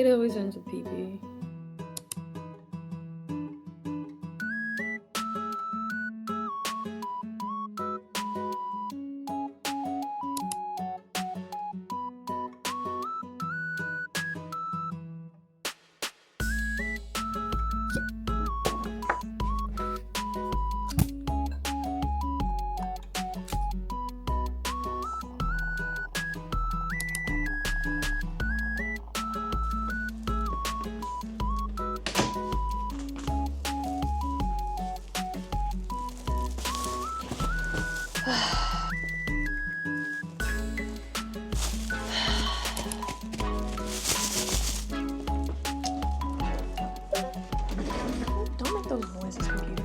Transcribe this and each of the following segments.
It always ends with pee-pee. Don't make those noises, computer.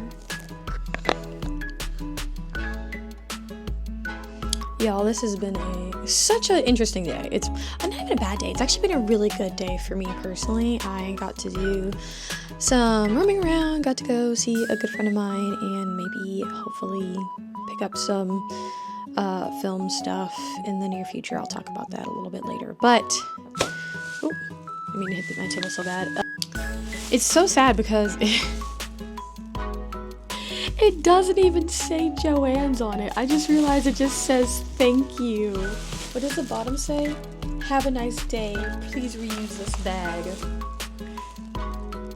Y'all, this has been such an interesting day. It's not even a bad day. It's actually been a really good day for me personally. I got to do some roaming around, got to go see a good friend of mine, and maybe hopefully pick up some film stuff in the near future. I'll talk about that a little bit later. But, oh, I mean, hit my table so bad. It's so sad because it doesn't even say Joann's on it. I just realized it just says thank you. What does the bottom say? Have a nice day. Please reuse this bag.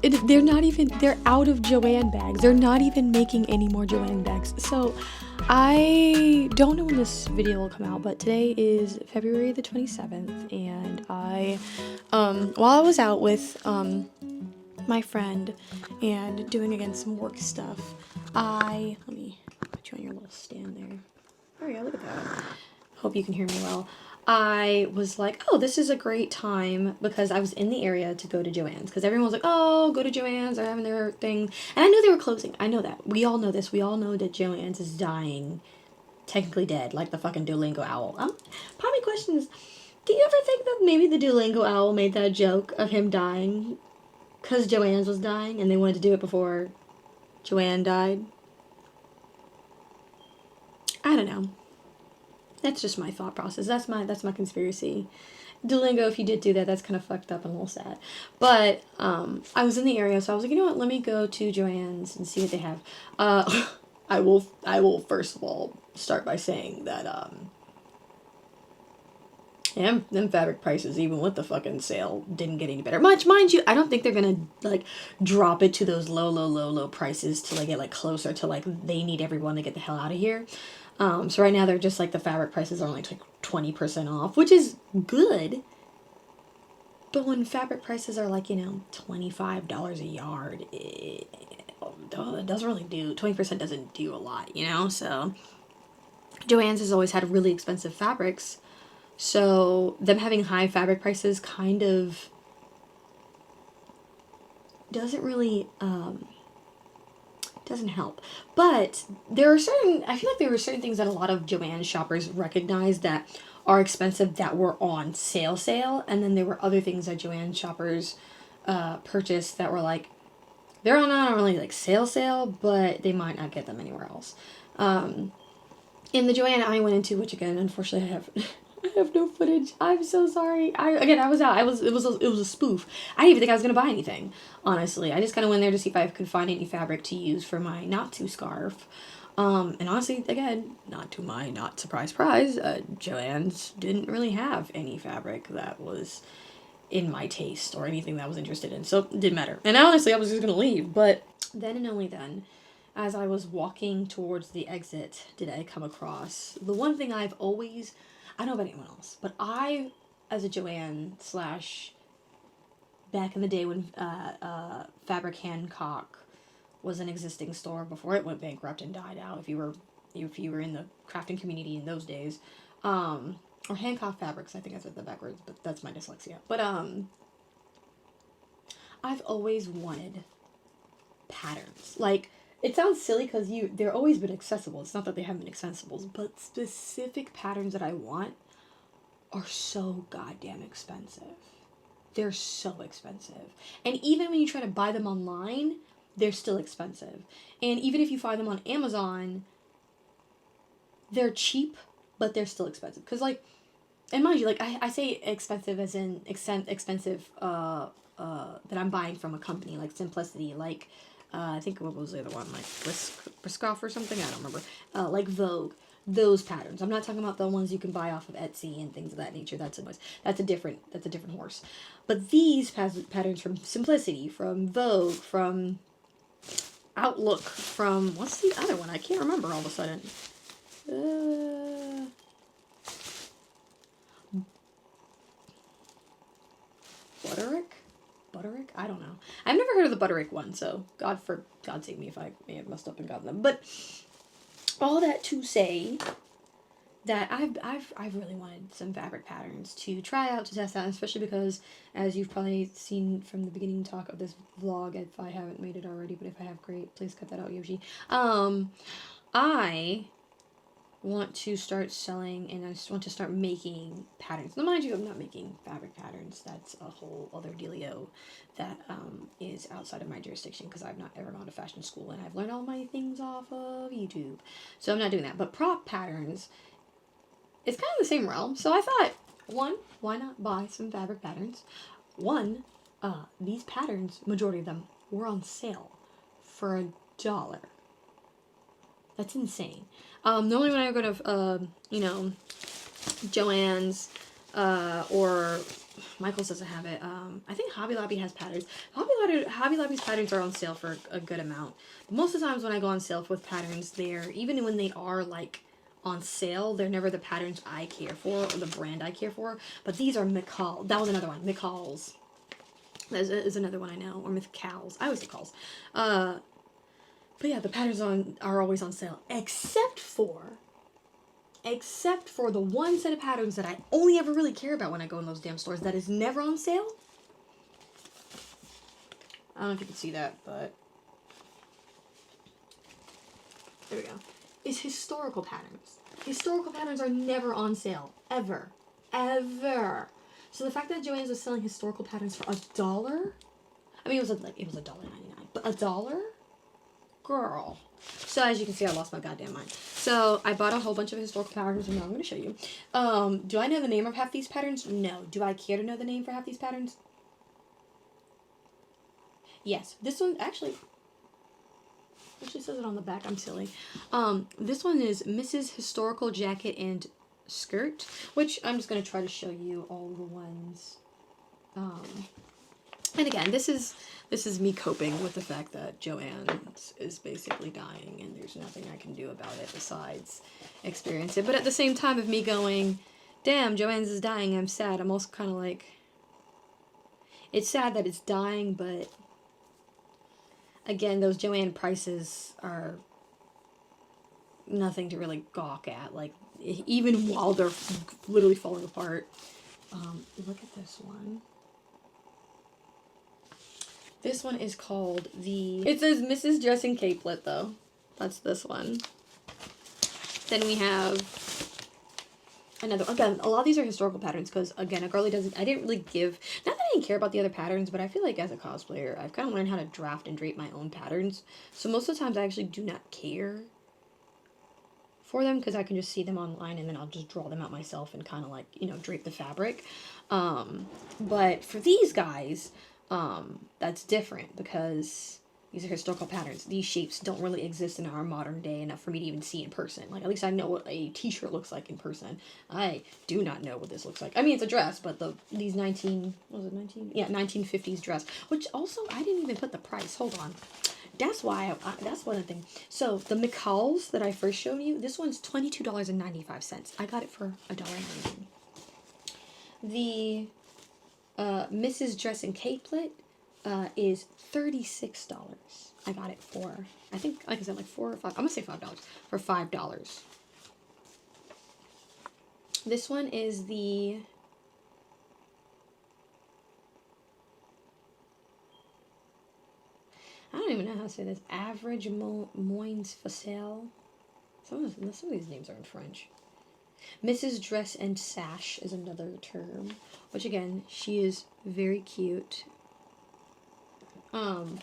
They're out of Joann bags. They're not even making any more Joann bags. So I don't know when this video will come out, but today is February the 27th, and while I was out with my friend and doing again some work stuff, let me put you on your little stand there. There we go, look at that. Hope you can hear me well. I was like, oh, this is a great time because I was in the area to go to Joann's because everyone was like, oh, go to Joann's, they're having their thing. And I know they were closing. I know that. We all know this. We all know that Joann's is dying, technically dead, like the fucking Duolingo owl. Part of my question is, do you ever think that maybe the Duolingo owl made that joke of him dying because Joann's was dying and they wanted to do it before Joann died? I don't know. That's just my thought process. That's my conspiracy. Duolingo, if you did do that, that's kind of fucked up and a little sad. But I was in the area, so I was like, you know what? Let me go to Joann's and see what they have. I will first of all start by saying that them fabric prices, even with the fucking sale, didn't get any better. Mind you, I don't think they're gonna like drop it to those low prices till they get like closer to like they need everyone to get the hell out of here. So right now they're just like the fabric prices are only like 20% off, which is good. But when fabric prices are like, $25 a yard, it doesn't really do, 20% doesn't do a lot, So Joann's has always had really expensive fabrics. So them having high fabric prices kind of doesn't really, doesn't help. But I feel like there were certain things that a lot of Joann shoppers recognized that are expensive that were on sale. And then there were other things that Joann shoppers purchased that were like, they're not really like sale, but they might not get them anywhere else. In the Joann I went into, which again, unfortunately I have no footage. I'm so sorry. I was out. It was a spoof. I didn't even think I was gonna buy anything. Honestly, I just kind of went there to see if I could find any fabric to use for my not-to scarf. And honestly, again, not surprise, Joann's didn't really have any fabric that was in my taste or anything that I was interested in, so it didn't matter. And honestly, I was just gonna leave, but then and only then, as I was walking towards the exit, did I come across the one thing I don't know about anyone else, but I, as a Joann / back in the day when Fabric Hancock was an existing store before it went bankrupt and died out, if you were in the crafting community in those days, or Hancock Fabrics, I think I said that backwards, but that's my dyslexia. But I've always wanted patterns. Like, it sounds silly because they're always been accessible. It's not that they haven't been accessible, but specific patterns that I want are so goddamn expensive. They're so expensive. And even when you try to buy them online, they're still expensive. And even if you find them on Amazon, they're cheap, but they're still expensive. Because, like, and mind you, like I say expensive as in expensive that I'm buying from a company like Simplicity, like I think what was the other one, like Briscoff or something, I don't remember, like Vogue, those patterns. I'm not talking about the ones you can buy off of Etsy and things of that nature. That's a different horse. But these patterns from Simplicity, from Vogue, from Outlook, from what's the other one? I can't remember all of a sudden. Butterick? I don't know. I've never heard of the Butterick one, so God save me if I may have messed up and gotten them. But all that to say that I've really wanted some fabric patterns to try out, to test out, especially because, as you've probably seen from the beginning talk of this vlog, if I haven't made it already, but if I have, great, please cut that out, Yoshi. I want to start selling, and I just want to start making patterns. Now, mind you, I'm not making fabric patterns. That's a whole other dealio that is outside of my jurisdiction, because I've not ever gone to fashion school, and I've learned all my things off of YouTube. So I'm not doing that. But prop patterns, it's kind of the same realm. So I thought, one, why not buy some fabric patterns? One, these patterns, majority of them, were on sale for $1. That's insane. Normally when I go to, Joann's, or Michael's doesn't have it. I think Hobby Lobby has patterns. Hobby Lobby's patterns are on sale for a good amount. But most of the times when I go on sale with patterns, even when they are like on sale, they're never the patterns I care for or the brand I care for. But these are McCall. That was another one. McCall's. That is another one I know. Or McCall's. I always say calls. But yeah, the patterns are always on sale, except for the one set of patterns that I only ever really care about when I go in those damn stores that is never on sale. I don't know if you can see that, but there we go. Is historical patterns. Historical patterns are never on sale, ever, ever. So the fact that Joann's was selling historical patterns for $1, I mean, it was $1.99, but $1. Girl. So as you can see, I lost my goddamn mind. So I bought a whole bunch of historical patterns, and now I'm going to show you. Do I know the name of half these patterns? No. Do I care to know the name for half these patterns? Yes. This one actually says it on the back. I'm silly. This one is Mrs. Historical Jacket and Skirt, which I'm just going to try to show you all the ones. And again, this is me coping with the fact that Joann is basically dying, and there's nothing I can do about it besides experience it. But at the same time of me going, damn, Joann's is dying, I'm sad. I'm also kind of like, it's sad that it's dying, but again, those Joann prices are nothing to really gawk at. Like, even while they're literally falling apart. Look at this one. This one is called it says Mrs. Dressing Capelet, though. That's this one. Then we have another, again, a lot of these are historical patterns, because, again, I didn't really give, not that I didn't care about the other patterns, but I feel like as a cosplayer, I've kind of learned how to draft and drape my own patterns. So most of the times I actually do not care for them, because I can just see them online, and then I'll just draw them out myself and kind of like, drape the fabric. But for these guys, that's different, because these are historical patterns. These shapes don't really exist in our modern day enough for me to even see in person. Like, at least I know what a t-shirt looks like in person. I do not know what this looks like. I mean, it's a dress, but these 1950s dress, which also, I didn't even put the price. Hold on. That's why, that's one thing. So, the McCalls that I first showed you, this one's $22.95. I got it for $1.99. The Mrs. Dressing Capelet is $36. I got it for, I think, like I said, like $4 or $5. I'm gonna say $5 for $5. This one is the I don't even know how to say this. Average Moins Facile. Some of these names are in French. Mrs. Dress and Sash is another term, which again, she is very cute.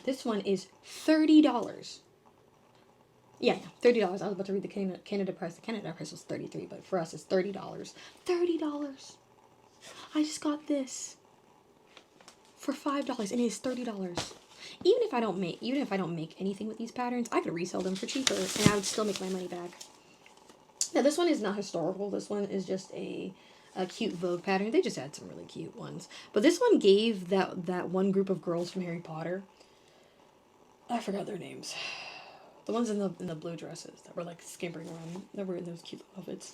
This one is $30. Yeah, yeah, $30. I was about to read the Canada price. The Canada price was 33, but for us it's $30. $30. I just got this for $5 and it is $30. Even if I don't make anything with these patterns, I could resell them for cheaper and I would still make my money back. Now this one is not historical. This one is just a cute Vogue pattern. They just had some really cute ones. But this one gave that one group of girls from Harry Potter. I forgot their names. The ones in the blue dresses that were like scampering around. That were in those cute outfits.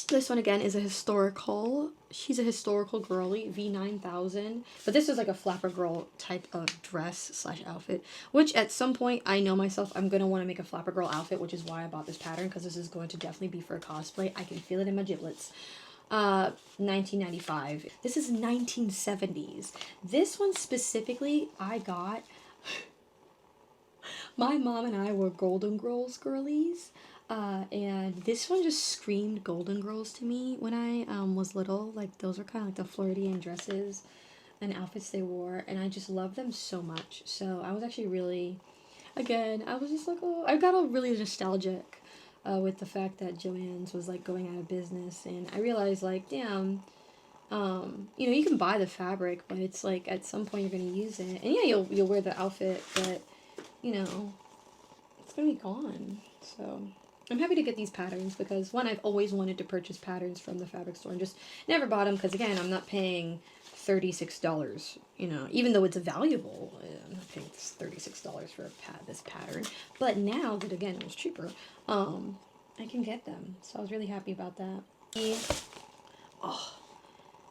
This one again is a historical. She's a historical girly, V9000. But this is like a flapper girl type of dress slash outfit. Which at some point, I know myself, I'm going to want to make a flapper girl outfit, which is why I bought this pattern. Because this is going to definitely be for a cosplay. I can feel it in my giblets. 1995. This is 1970s. This one specifically, I got... My mom and I were Golden Girls girlies. And this one just screamed Golden Girls to me when I was little. Like, those were kind of like the Floridian dresses and outfits they wore. And I just love them so much. So I was actually really, again, I was just like, oh, I got all really nostalgic with the fact that Joann's was like going out of business. And I realized, like, damn, you know, you can buy the fabric, but it's like at some point you're going to use it. And yeah, you'll wear the outfit, but, you know, it's going to be gone. So I'm happy to get these patterns because, one, I've always wanted to purchase patterns from the fabric store and just never bought them because, again, I'm not paying $36, you know, even though it's valuable. I'm not paying $36 for this pattern. But now that, again, it was cheaper, I can get them. So I was really happy about that. Oh,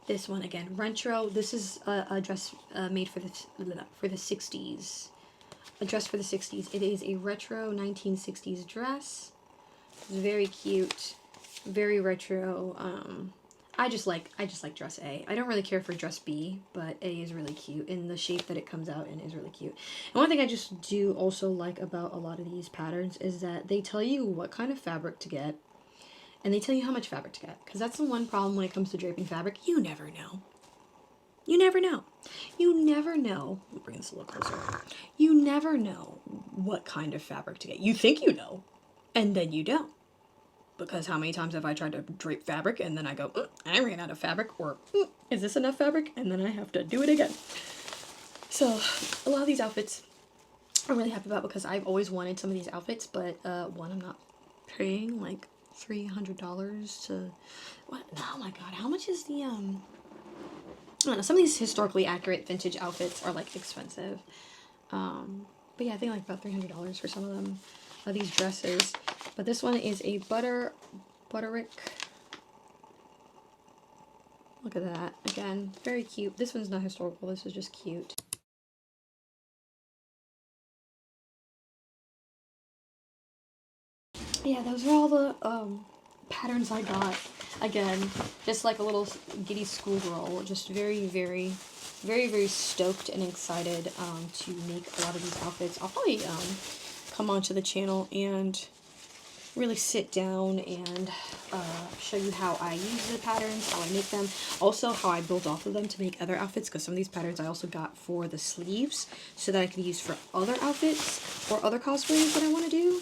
this one, again, retro. This is a dress made for the 60s. A dress for the 60s. It is a retro 1960s dress. It's very cute, very retro. I just like dress A. I don't really care for dress B, but A is really cute, and the shape that it comes out in is really cute. And one thing I just do also like about a lot of these patterns is that they tell you what kind of fabric to get, and they tell you how much fabric to get. Because that's the one problem when it comes to draping fabric. You never know. You never know. You never know. Let me bring this a little closer. You never know what kind of fabric to get. You think you know, and then you don't. Because how many times have I tried to drape fabric and then I go, I ran out of fabric, or is this enough fabric? And then I have to do it again. So a lot of these outfits I'm really happy about because I've always wanted some of these outfits, but one, I'm not paying like $300 to, what? Oh my god, how much is the, I don't know, some of these historically accurate vintage outfits are like expensive. But yeah, I think like about $300 for some of them. These dresses. But this one is a butterick. Look at that. Again, very cute. This one's not historical. This is just cute. Yeah, those are all the patterns I got. Again, just like a little giddy schoolgirl. Just very, very, very, very stoked and excited to make a lot of these outfits. I'll probably come onto the channel and really sit down and show you how I use the patterns, how I make them, also how I build off of them to make other outfits, because some of these patterns I also got for the sleeves so that I can use for other outfits or other cosplays that I want to do.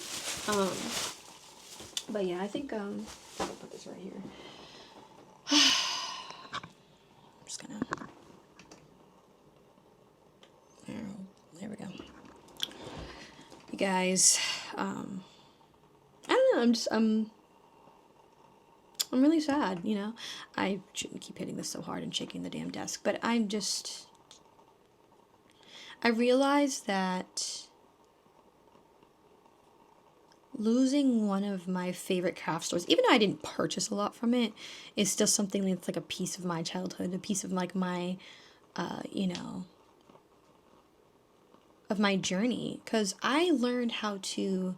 But yeah, I think I'll put this right here. I'm just gonna, there we go. You guys, I don't know, I'm really sad, you know. I shouldn't keep hitting this so hard and shaking the damn desk, but I realize that losing one of my favorite craft stores, even though I didn't purchase a lot from it, is still something that's like a piece of my childhood, a piece of like my, you know, of my journey. Because I learned how to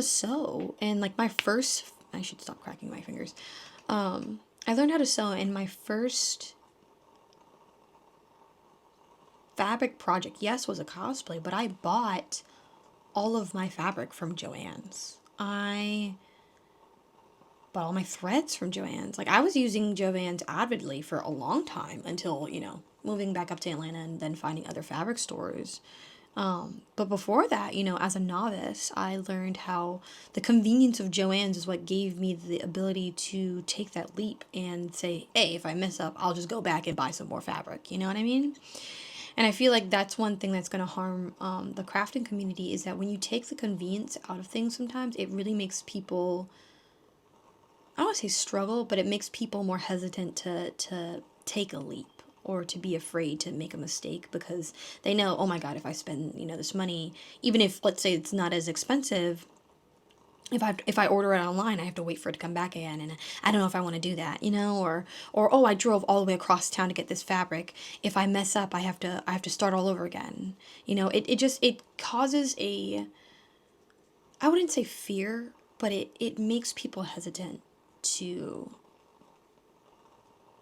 sew, and like my first, I should stop cracking my fingers. I learned how to sew, and my first fabric project, yes, was a cosplay, but I bought all of my fabric from Joann's. I bought all my threads from Joann's. Like, I was using Joann's avidly for a long time until, you know, moving back up to Atlanta and then finding other fabric stores. But before that, as a novice, I learned how the convenience of Joann's is what gave me the ability to take that leap and say, hey, if I mess up, I'll just go back and buy some more fabric. You know what I mean? And I feel like that's one thing that's going to harm the crafting community is that when you take the convenience out of things sometimes, it really makes people, I don't want to say struggle, but it makes people more hesitant to take a leap or to be afraid to make a mistake because they know, oh my God, if I spend, this money, even if let's say it's not as expensive, if I order it online, I have to wait for it to come back again, and I don't know if I want to do that, or oh, I drove all the way across town to get this fabric. If I mess up, I have to start all over again. It causes I wouldn't say fear, but it makes people hesitant to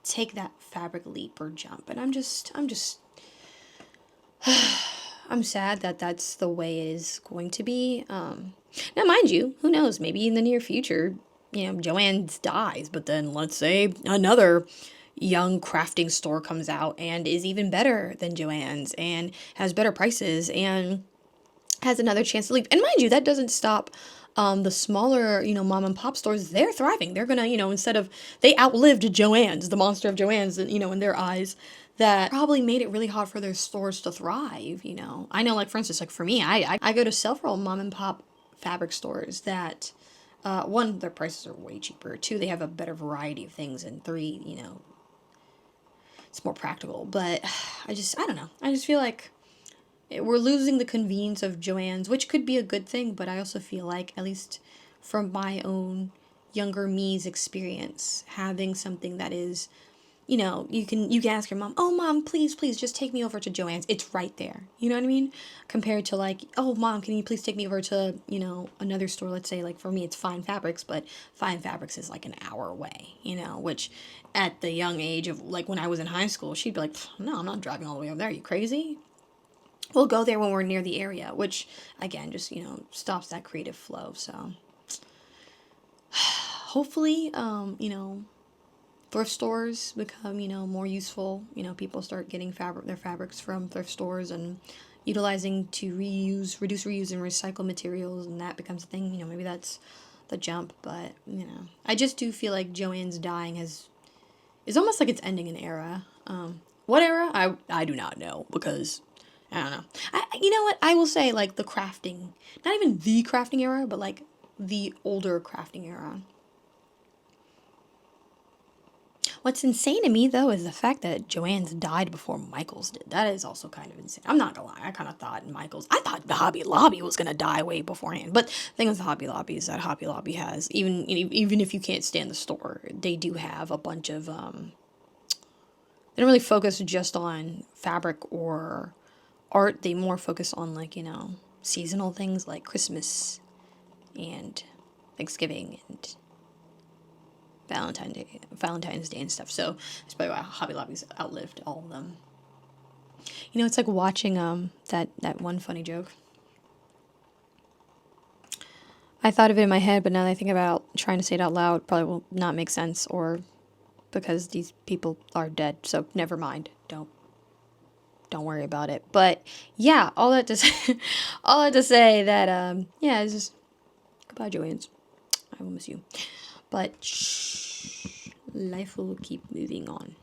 take that fabric leap or jump, and I'm just I'm sad that that's the way it is going to be. Now, mind you, who knows? Maybe in the near future, Joann's dies, but then let's say another young crafting store comes out and is even better than Joann's and has better prices and has another chance to leave. And mind you, that doesn't stop the smaller, mom and pop stores. They're thriving. They're gonna, instead of they outlived Joann's, the monster of Joann's, in their eyes. That probably made it really hard for their stores to thrive. I know, like for instance, like for me, I go to several mom and pop fabric stores that. One, their prices are way cheaper. Two, they have a better variety of things. And three, it's more practical. But I don't know. I just feel like we're losing the convenience of Joann's, which could be a good thing, but I also feel like, at least from my own younger me's experience, having something that is, you can ask your mom, oh mom, please just take me over to Joann's. It's right there. You know what I mean? Compared to like, oh mom, can you please take me over to, another store, let's say like for me it's Fine Fabrics, but Fine Fabrics is like an hour away, which at the young age of like when I was in high school, she'd be like, no, I'm not driving all the way over there. Are you crazy? We'll go there when we're near the area, which again just stops that creative flow. So hopefully, thrift stores become more useful. People start getting their fabrics from thrift stores and utilizing to reduce, reuse, and recycle materials, and that becomes a thing. Maybe that's the jump, but I just do feel like Joann's dying is almost like it's ending an era. What era? I do not know because I don't know. You know what? I will say like the crafting, not even the crafting era, but like the older crafting era. What's insane to me though is the fact that Joann's died before Michael's did. That is also kind of insane. I'm not gonna lie. I thought the Hobby Lobby was gonna die way beforehand. But the thing with Hobby Lobby is that Hobby Lobby has even if you can't stand the store, they do have a bunch of they don't really focus just on fabric or art. They more focus on like seasonal things like Christmas and Thanksgiving and Valentine's Day and stuff. So that's probably why Hobby Lobby's outlived all of them. It's like watching that one funny joke. I thought of it in my head, but now that I think about trying to say it out loud, probably will not make sense, or because these people are dead. So never mind. Don't worry about it. But yeah, all that to say, all that to say that yeah, it's just goodbye, Joann's. I will miss you. But shh, life will keep moving on.